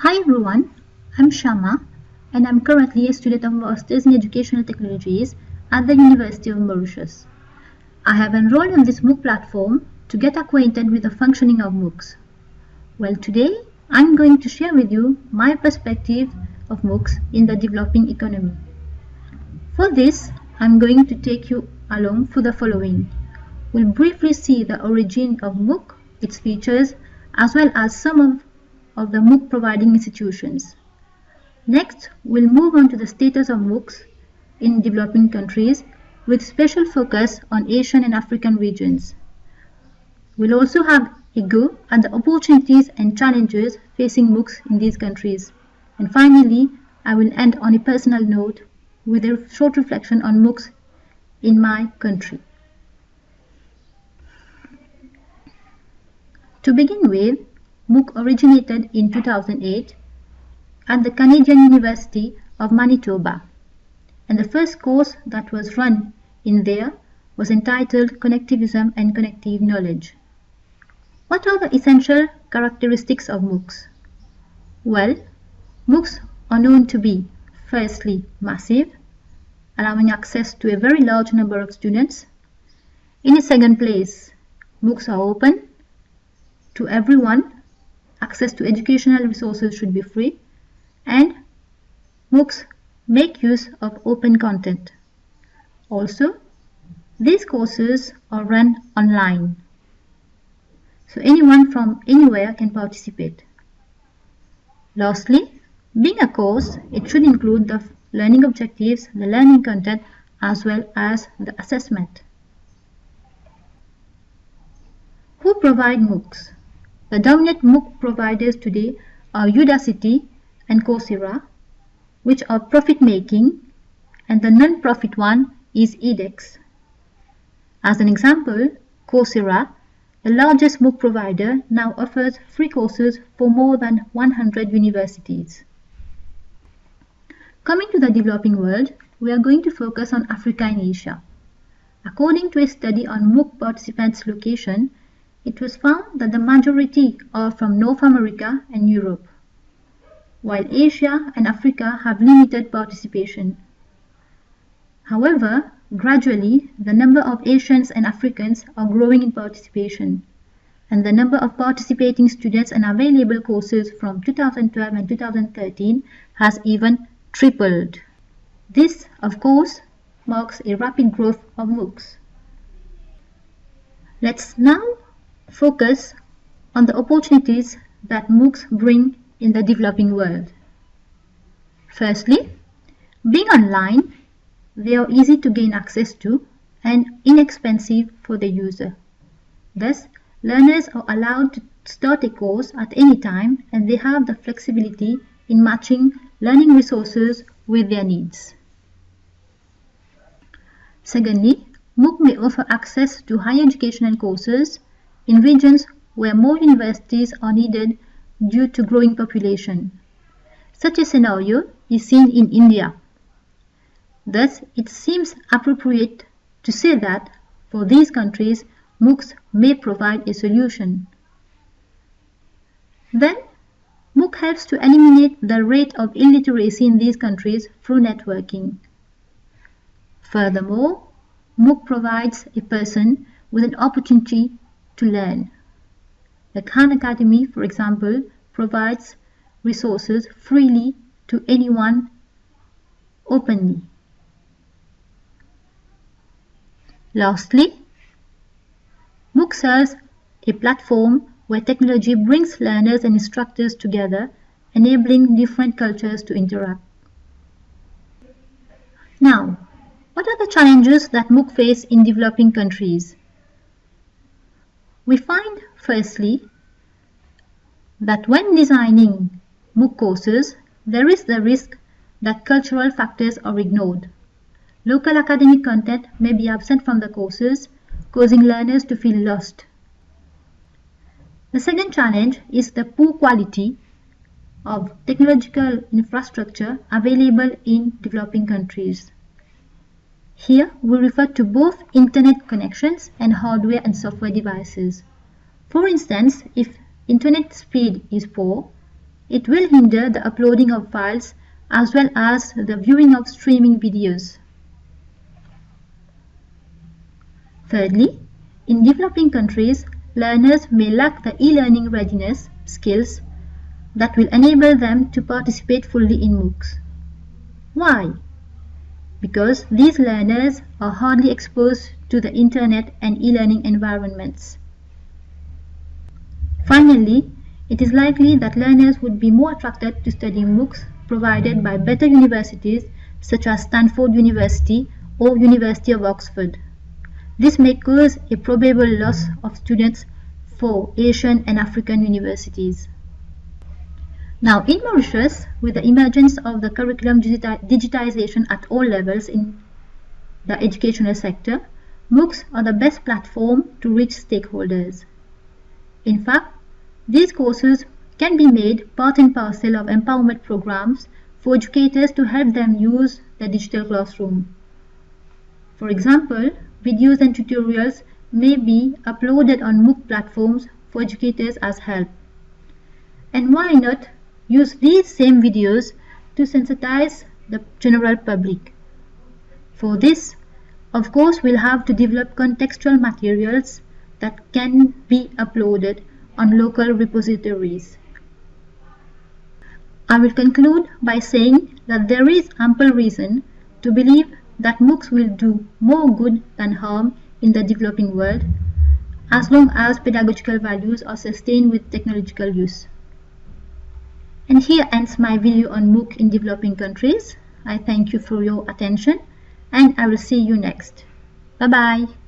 Hi everyone, I'm Shama and I'm currently a student of Masters in Educational Technologies at the University of Mauritius. I have enrolled on this MOOC platform to get acquainted with the functioning of MOOCs. Well, today I'm going to share with you my perspective of MOOCs in the developing economy. For this, I'm going to take you along through the following. We'll briefly see the origin of MOOC, its features, as well as some of the MOOC providing institutions. Next, we'll move on to the status of MOOCs in developing countries with special focus on Asian and African regions. We'll also have a go at the opportunities and challenges facing MOOCs in these countries. And finally, I will end on a personal note with a short reflection on MOOCs in my country. To begin with, MOOC originated in 2008 at the Canadian University of Manitoba, and the first course that was run in there was entitled Connectivism and Connective Knowledge. What are the essential characteristics of MOOCs? Well, MOOCs are known to be, firstly, massive, allowing access to a very large number of students. In a second place, MOOCs are open to everyone. Access to educational resources should be free, and MOOCs make use of open content. Also, these courses are run online, so anyone from anywhere can participate. Lastly, being a course, it should include the learning objectives, the learning content, as well as the assessment. Who provide MOOCs? The dominant MOOC providers today are Udacity and Coursera, which are profit-making, and the non-profit one is edX. As an example, Coursera, the largest MOOC provider, now offers free courses for more than 100 universities. Coming to the developing world, we are going to focus on Africa and Asia. According to a study on MOOC participants' location, it was found that the majority are from North America and Europe, while Asia and Africa have limited participation. However, gradually, the number of Asians and Africans are growing in participation, and the number of participating students and available courses from 2012 and 2013 has even tripled. This, of course, marks a rapid growth of MOOCs. Let's now focus on the opportunities that MOOCs bring in the developing world. Firstly, being online, they are easy to gain access to and inexpensive for the user. Thus, learners are allowed to start a course at any time, and they have the flexibility in matching learning resources with their needs. Secondly, MOOC may offer access to higher educational courses in regions where more universities are needed due to growing population. Such a scenario is seen in India. Thus, it seems appropriate to say that for these countries, MOOCs may provide a solution. Then, MOOC helps to eliminate the rate of illiteracy in these countries through networking. Furthermore, MOOC provides a person with an opportunity to learn. The Khan Academy, for example, provides resources freely to anyone openly. Lastly, MOOC serves a platform where technology brings learners and instructors together, enabling different cultures to interact. Now, what are the challenges that MOOC face in developing countries? We find, firstly, that when designing MOOC courses, there is the risk that cultural factors are ignored. Local academic content may be absent from the courses, causing learners to feel lost. The second challenge is the poor quality of technological infrastructure available in developing countries. Here, we refer to both internet connections and hardware and software devices. For instance, if internet speed is poor, it will hinder the uploading of files as well as the viewing of streaming videos. Thirdly, in developing countries, learners may lack the e-learning readiness skills that will enable them to participate fully in MOOCs. Why? Because these learners are hardly exposed to the internet and e-learning environments. Finally, it is likely that learners would be more attracted to study MOOCs provided by better universities such as Stanford University or University of Oxford. This may cause a probable loss of students for Asian and African universities. Now, in Mauritius, with the emergence of the curriculum digitization at all levels in the educational sector, MOOCs are the best platform to reach stakeholders. In fact, these courses can be made part and parcel of empowerment programs for educators to help them use the digital classroom. For example, videos and tutorials may be uploaded on MOOC platforms for educators as help. And why not use these same videos to sensitize the general public? For this, of course, we'll have to develop contextual materials that can be uploaded on local repositories. I will conclude by saying that there is ample reason to believe that MOOCs will do more good than harm in the developing world, as long as pedagogical values are sustained with technological use. And here ends my video on MOOC in developing countries. I thank you for your attention, and I will see you next. Bye bye.